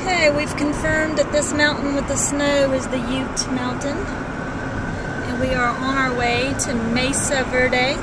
Okay, we've confirmed that this mountain with the snow is the Ute Mountain. And we are on our way to Mesa Verde.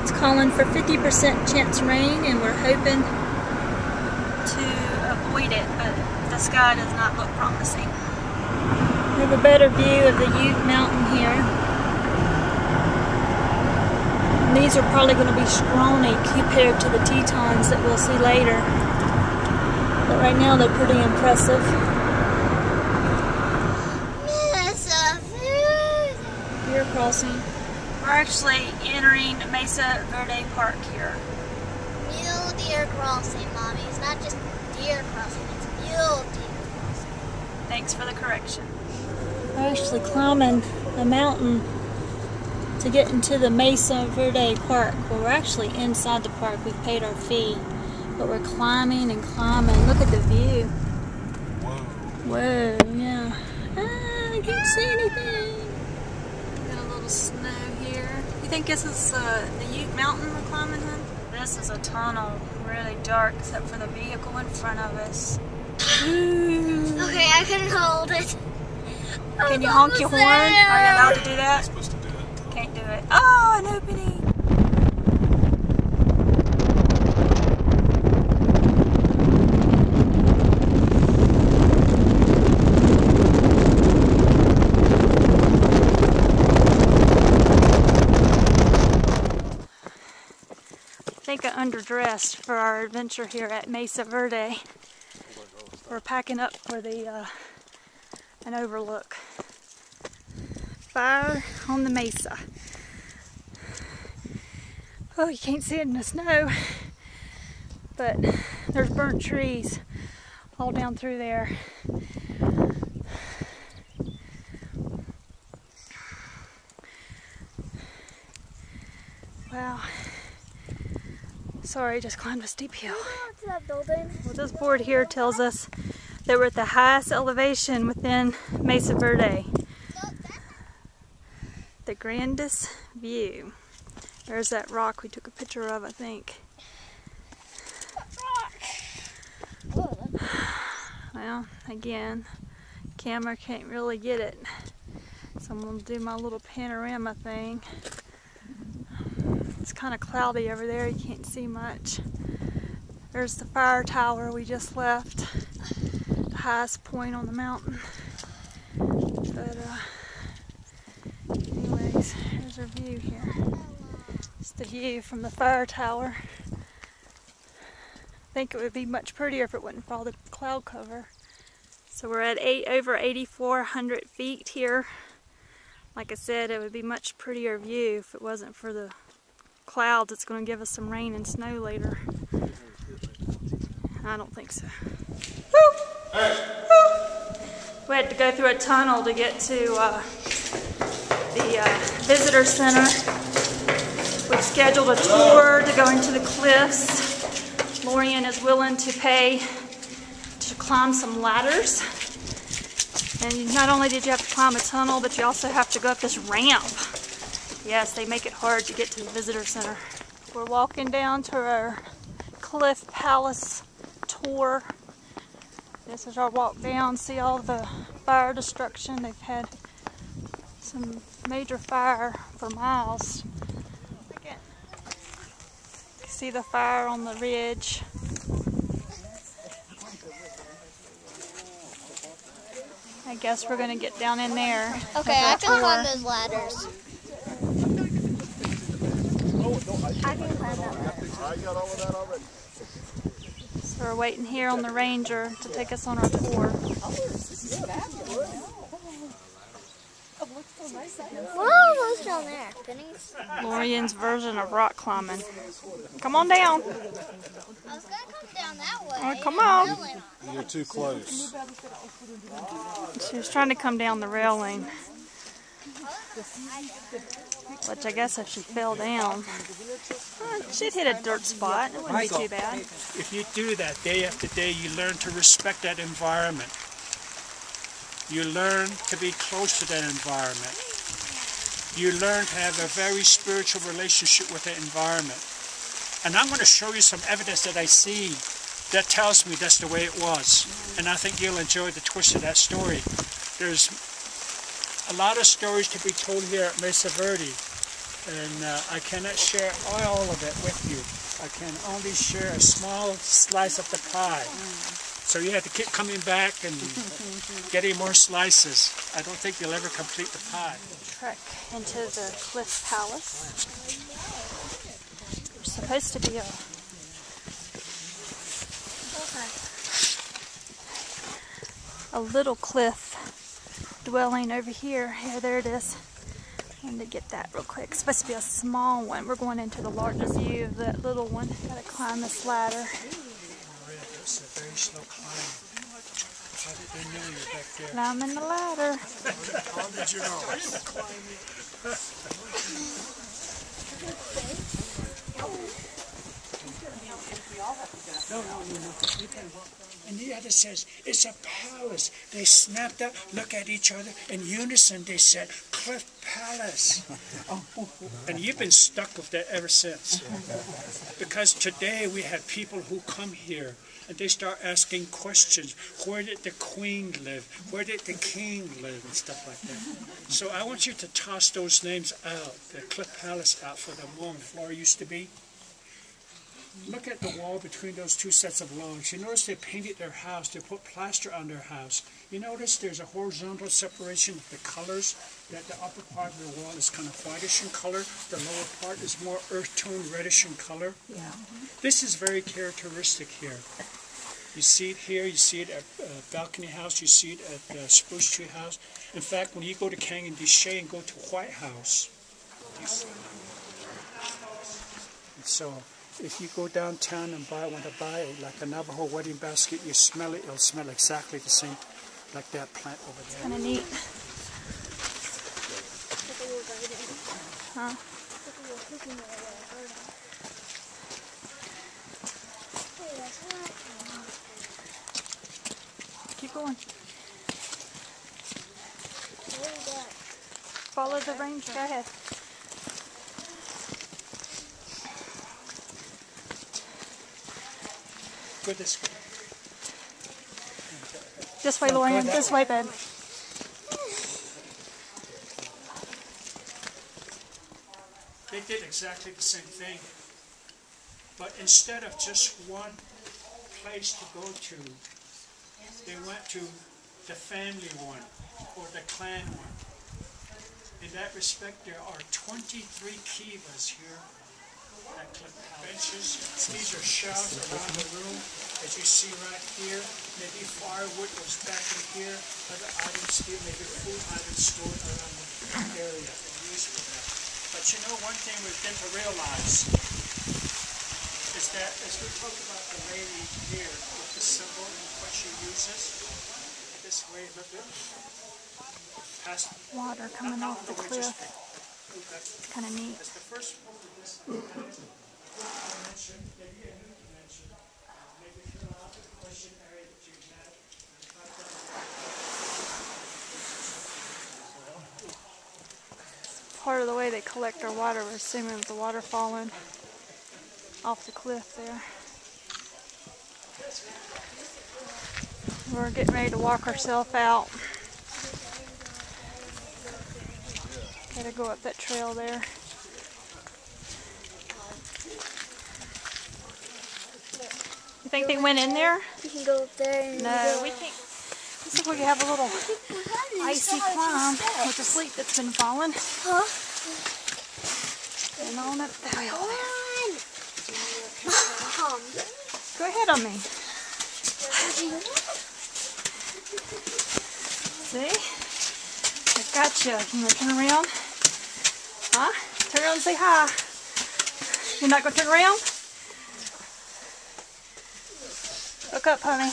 It's calling for 50% chance rain, and we're hoping to avoid it, but the sky does not look promising. We have a better view of the Ute Mountain here. And these are probably going to be scrawny compared to the Tetons that we'll see later. But right now they're pretty impressive. Mesa Verde. Deer crossing. We're actually entering Mesa Verde Park here. Mule deer crossing, Mommy. It's not just deer crossing, it's mule deer crossing. Thanks for the correction. We're actually climbing a mountain to get into the Mesa Verde Park. Well, we're actually inside the park. We've paid our fee. But we're climbing and climbing. Look at the view. Whoa, yeah. I can't see anything. Got a little snow here. You think this is the Ute Mountain we're climbing, hon? This is a tunnel, really dark, except for the vehicle in front of us. Ooh. Okay, I couldn't hold it. Can you honk your horn? Are you allowed to do that? I'm supposed to do it. Can't do it. Oh, an opening. I think I underdressed for our adventure here at Mesa Verde. We're packing up for the an overlook. Fire on the mesa. Oh, you can't see it in the snow, but there's burnt trees all down through there. Wow. Sorry, just climbed a steep hill. Well, this board here tells us that we're at the highest elevation within Mesa Verde. The grandest view. There's that rock we took a picture of, I think. Well, again, camera can't really get it. So I'm going to do my little panorama thing. It's kind of cloudy over there, you can't see much. There's the fire tower we just left, the highest point on the mountain. But anyways, here's our view here. It's the view from the fire tower. I think it would be much prettier if it wasn't for all the cloud cover. So we're at over 8,400 feet here. Like I said, it would be much prettier view if it wasn't for the clouds. It's going to give us some rain and snow later. I don't think so. Woo! Woo! We had to go through a tunnel to get to the visitor center. We've scheduled a tour to go into the cliffs. Lorian is willing to pay to climb some ladders. And not only did you have to climb a tunnel, but you also have to go up this ramp. Yes, they make it hard to get to the visitor center. We're walking down to our Cliff Palace tour. This is our walk down. See all the fire destruction. They've had some major fire for miles. See the fire on the ridge. I guess we're gonna get down in there. Okay, I can climb those ladders. I can climb that ladder. So we're waiting here on the ranger to take us on our tour. What are those down there? Pennies? Lorian's version of rock climbing. Come on down. I was gonna come down that way. Oh, come on. You're too close. She was trying to come down the railing. Which I guess if she fell down, she'd hit a dirt spot. It wouldn't be too bad. If you do that day after day, you learn to respect that environment. You learn to be close to that environment. You learn to have a very spiritual relationship with that environment. And I'm going to show you some evidence that I see that tells me that's the way it was. And I think you'll enjoy the twist of that story. There's a lot of stories to be told here at Mesa Verde, and I cannot share all of it with you. I can only share a small slice of the pie. So you have to keep coming back and getting more slices. I don't think you'll ever complete the pie. Trek into the Cliff Palace. There's supposed to be a little cliff dwelling over here. Yeah, there it is. I wanted to get that real quick. It's supposed to be a small one. We're going into the largest view of that little one. Gotta climb this ladder. It's a very slow climb. How did they know you back there? Climbing the ladder. How did you know? No. And the other says, it's a palace. They snapped up, look at each other. In unison, they said, Cliff Palace. And you've been stuck with that ever since. Because today we have people who come here and they start asking questions. Where did the queen live? Where did the king live? And stuff like that. So I want you to toss those names out, the Cliff Palace out for the moment. Floor used to be. Look at the wall between those two sets of logs. You notice they painted their house. They put plaster on their house. You notice there's a horizontal separation of the colors. That the upper part of the wall is kind of whitish in color. The lower part is more earth tone, reddish in color. Yeah. This is very characteristic here. You see it here. You see it at Balcony House. You see it at Spruce Tree House. In fact, when you go to Canyon de Chelly and go to White House, you see it. And so, if you go downtown and want to buy like a Navajo wedding basket, you smell it, it'll smell exactly the same like that plant over there. Kind of neat. Huh? Keep going. Follow the range. Go ahead. Go this way. This way, Lorian. This way, babe. They did exactly the same thing. But instead of just one place to go to, they went to the family one or the clan one. In that respect, there are 23 kivas here at Cliff Palace. Benches. These are shelves around the room, as you see right here. Maybe firewood was back in here. Other items here, maybe food items stored around the area and used for that. But you know, one thing we've got to realize is that as we talk about the lady here with the symbol and what she uses, this way, look at past Water coming off the cliff. It's kind of neat. as the first one of this dimension, maybe a new dimension, maybe fill out the question area that you had. Part of the way they collect our water, we're assuming with the water falling off the cliff there. We're getting ready to walk ourselves out. Gotta go up that trail there. You think they went in there? You can go up there and No, we think. Looks like we have a little icy climb with the sleet that's been falling. Huh? And on up that way over there. Mom. Go ahead on me. See? I got you. You want to turn around? Huh? Turn around and say hi. You're not going to turn around? Look up, honey.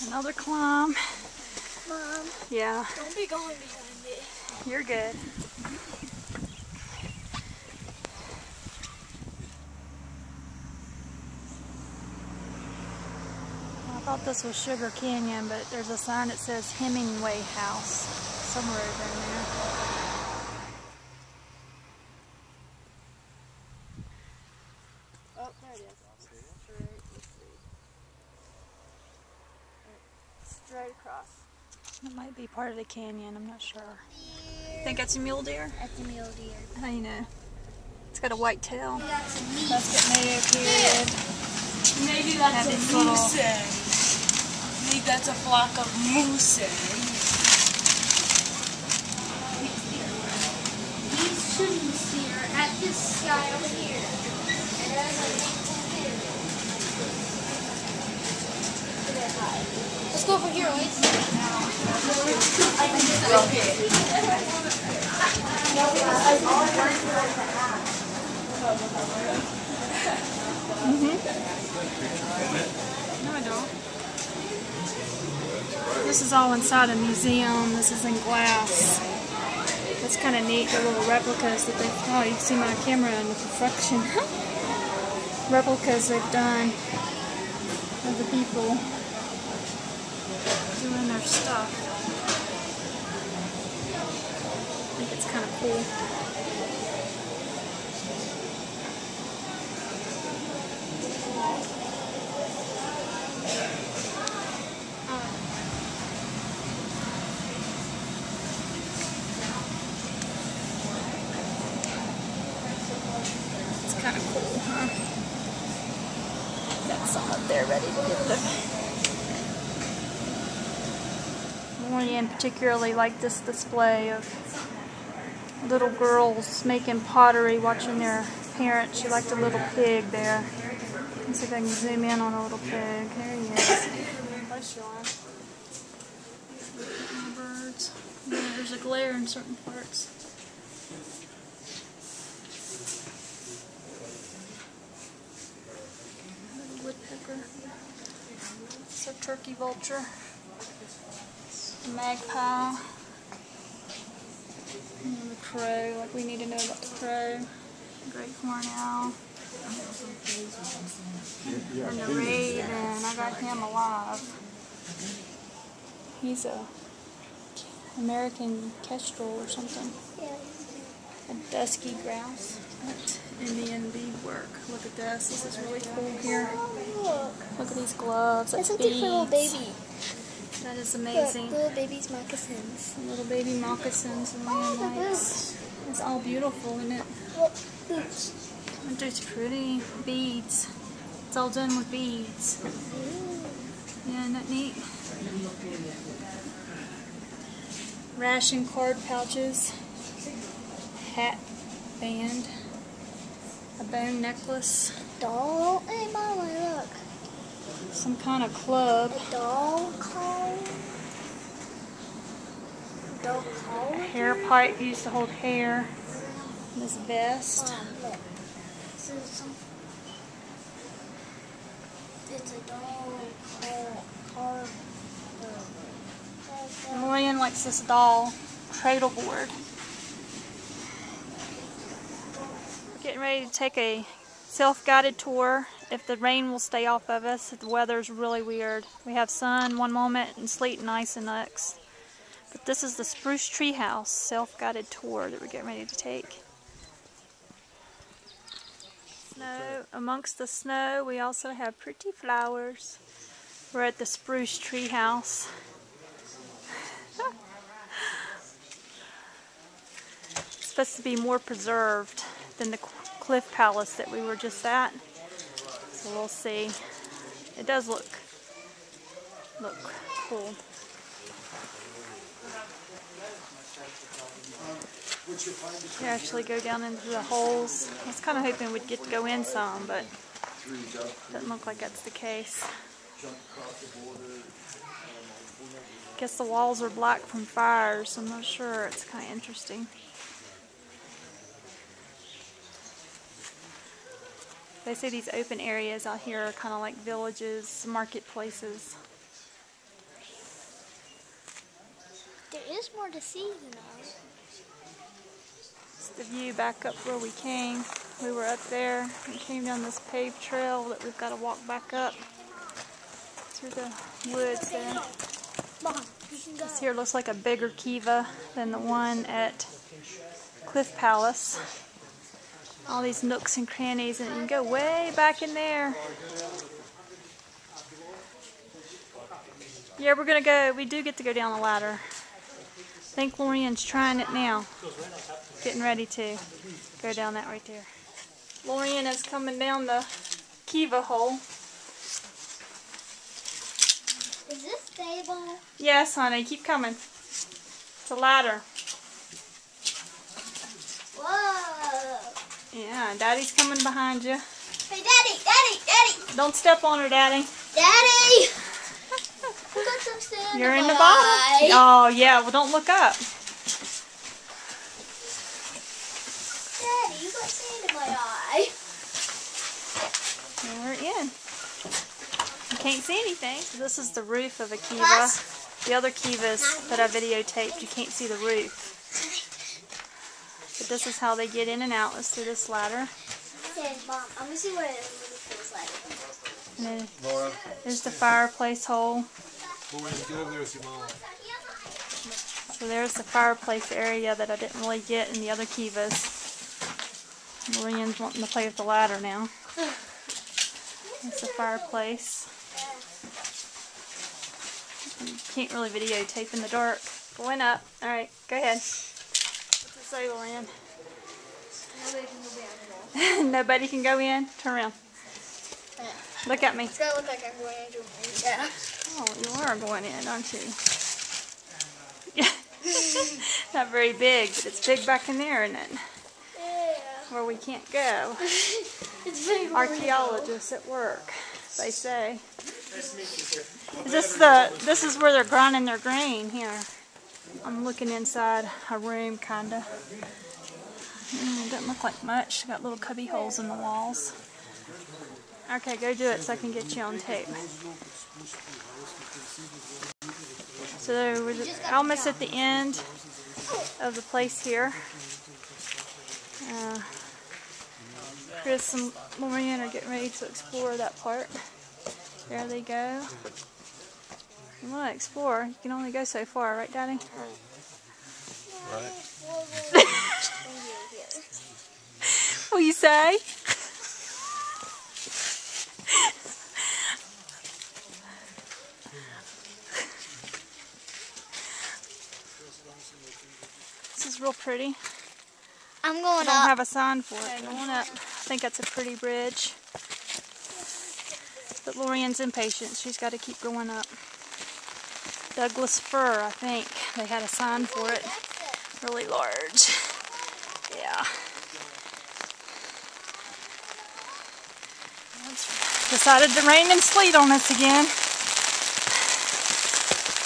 Another climb. Mom, Yeah, don't be going behind it. you're good. I thought this was Sugar Canyon, but there's a sign that says Hemingway House somewhere over in there. Oh, there it is. Right across. It might be part of the canyon, I'm not sure. Think that's a mule deer? That's a mule deer. How do you know? It's got a white tail. That's a meat. Musket mayo period. Maybe that's a These little- moose. Maybe that's a flock of moose. These shooting deer at this guy over here. And there's a big deer. Let's go over here, boys. No, I don't. This is all inside a museum. This is in glass. That's kind of neat, the little replicas that they've... Oh, you can see my camera in the perfection. Replicas they've done of the people doing their stuff. I think it's kind of cool. It's kind of cool, huh? Got some up there ready to get the... Lorian particularly liked this display of little girls making pottery, watching their parents. She liked a little pig there. Let's see if I can zoom in on a little pig. There he is. Close your eye. Birds. Yeah, there's a glare in certain parts. Little woodpecker. It's a turkey vulture. A magpie. And the crow, like we need to know about the crow. Great horned owl. And the raven, I got him alive. He's a American kestrel or something. A dusky grouse. What Indian beadwork. Look at this. This is really cool here. Look at these gloves. That's That's a different little beads. baby. That is Look, amazing. little baby's moccasins. Little baby moccasins and lion the lights. It's all beautiful, isn't it? Look, boots. Aren't those pretty? Beads. It's all done with beads. Yeah, isn't that neat? Ration card pouches. Hat band. A bone necklace. Doll. Hey, Mommy, look. Some kind of club. A doll collar. Doll collar. A hair pipe used to hold hair. This vest. Look. This is some. It's a doll collar. Lorian likes this doll cradle board. We're getting ready to take a self-guided tour. If the rain will stay off of us, the weather's really weird. We have sun one moment and sleet and ice the next. But this is the Spruce Tree House self-guided tour that we're getting ready to take. Snow. Amongst the snow, we also have pretty flowers. We're at the Spruce Tree House. It's supposed to be more preserved than the Cliff Palace that we were just at. So we'll see. It does look cool. You actually go down into the holes. I was kind of hoping we'd get to go in some, but doesn't look like that's the case. Guess the walls are black from fires, so I'm not sure. It's kind of interesting. They say these open areas out here are kind of like villages, marketplaces. There is more to see, you know. It's the view back up where we came. We were up there. We came down this paved trail that we've got to walk back up through the woods there. Mom, you can go. This here looks like a bigger kiva than the one at Cliff Palace. All these nooks and crannies, and you can go way back in there. Yeah, we're gonna go. We do get to go down the ladder. I think Lorian's trying it now. Getting ready to go down that right there. Lorian is coming down the kiva hole. Is this stable? Yes, honey. Keep coming. It's a ladder. Whoa. Yeah, Daddy's coming behind you. Hey, Daddy. Don't step on her, Daddy. Daddy. I got some sand You're in my the bottom. eye. Oh, yeah. Well, don't look up. Daddy, you got sand in my eye. We're in. You can't see anything. This is the roof of a kiva. Plus. The other kivas that I videotaped, you can't see the roof. But this is how they get in and out, is through this ladder. Okay, Mom, I'm gonna see what it feels like. And then Laura, there's the fireplace hole. Laura, get over there with your mom. So there's the fireplace area that I didn't really get in the other kivas. Lorian's wanting to play with the ladder now. It's the fireplace. You can't really videotape in the dark. Going up. Alright, go ahead. What's it say, Lorian? Nobody can go in? Turn around. Look at me. It's gonna look like I'm going into a yeah. Oh, you are going in, aren't you? Not very big, but it's big back in there, isn't it? Yeah. Where we can't go. It's big. Archaeologists at work, they say. This is where they're grinding their grain here. I'm looking inside a room, kinda. It doesn't look like much. Got little cubby holes in the walls. Okay, go do it so I can get you on tape. So we're almost at the end of the place here. Chris and Lorian are getting ready to explore that part. There they go. You want to explore, you can only go so far, right, Daddy? Right. What do you say? This is real pretty. I'm I going don't up. have a sign for it. Going up. I think that's a pretty bridge. But Lorian's impatient. She's got to keep going up. Douglas fir, I think. They had a sign for it. Really large. Yeah. It's decided to rain and sleet on us again.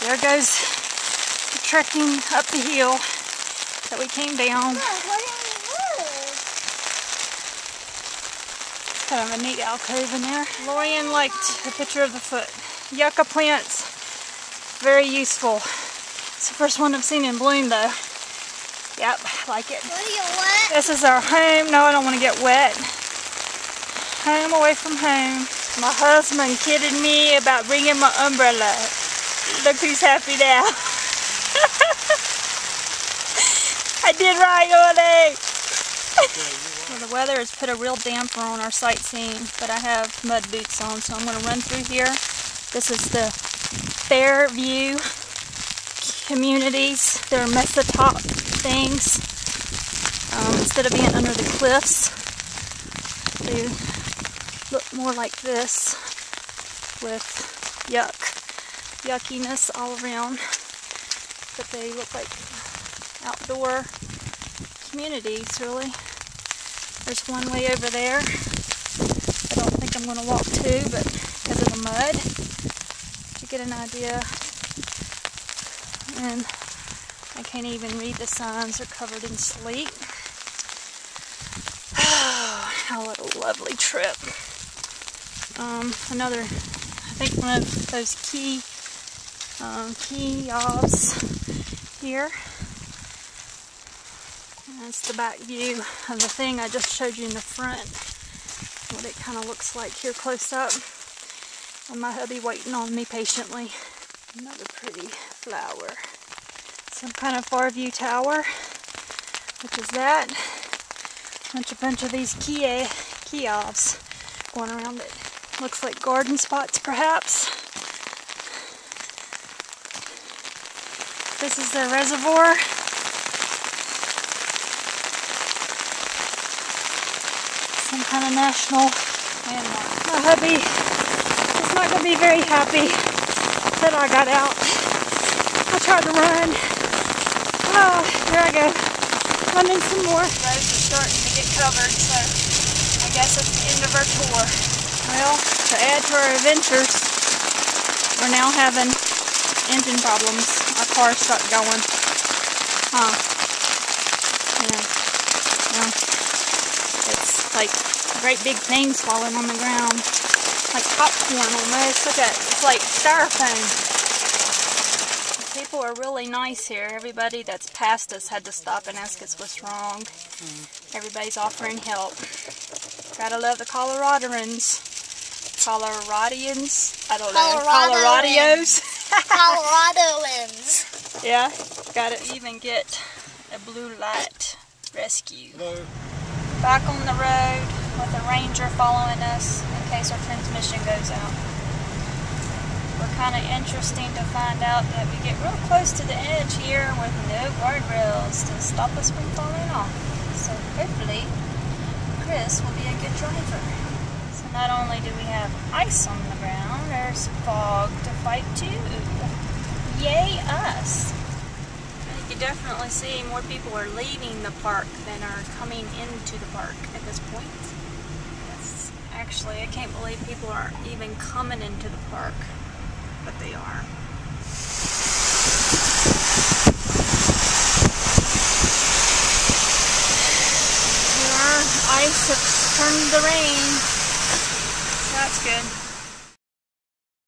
There goes the trekking up the hill that we came down. Kind of a neat alcove in there. Lorian liked the picture of the foot. Yucca plants, very useful. It's the first one I've seen in bloom though. Yep, I like it. What are you wet? This is our home. No, I don't want to get wet. Home away from home. My husband kidded me about bringing my umbrella. Look who's happy now. I did right, Ollie. Well, the weather has put a real damper on our sightseeing, but I have mud boots on, so I'm going to run through here. This is the Fairview communities. They're mesa top things. Instead of being under the cliffs, they look more like this with yuckiness all around. But they look like outdoor communities, really. There's one way over there. I don't think I'm going to walk to, but because of the mud, to get an idea. And I can't even read the signs. They're covered in sleet. Oh, what a lovely trip. Another, I think one of those kiosks here. That's the back view of the thing I just showed you in the front. What it kind of looks like here close up. And my hubby waiting on me patiently. Another pretty flower. Some kind of far view tower, which is that. A bunch of these kiosks going around it. Looks like garden spots perhaps. This is the reservoir. Some kind of national landmark. My hubby is not going to be very happy that I got out. I tried to run. Oh, here I go. Running some more. Roads are starting to get covered, so I guess it's the end of our tour. Well, to add to our adventures, we're now having engine problems. Our car stopped going. Yeah. It's like great big things falling on the ground. Like popcorn almost. Look at it. It's like styrofoam. People are really nice here. Everybody that's passed us had to stop and ask us what's wrong. Everybody's offering help. Gotta love the Coloradans. Coloradians? I don't know. Coloradios? Coloradoans. Yeah. Gotta even get a blue light rescue. Hello. Back on the road with a ranger following us in case our transmission goes out. We're kind of interesting to find out that we get real close to the edge here with no guardrails to stop us from falling off. So hopefully Chris will be a good driver. So not only do we have ice on the ground, there's fog to fight too. Yay us! You can definitely see more people are leaving the park than are coming into the park at this point. Yes, actually, I can't believe people are even coming into the park, but they are. Our ice has turned to rain. That's good.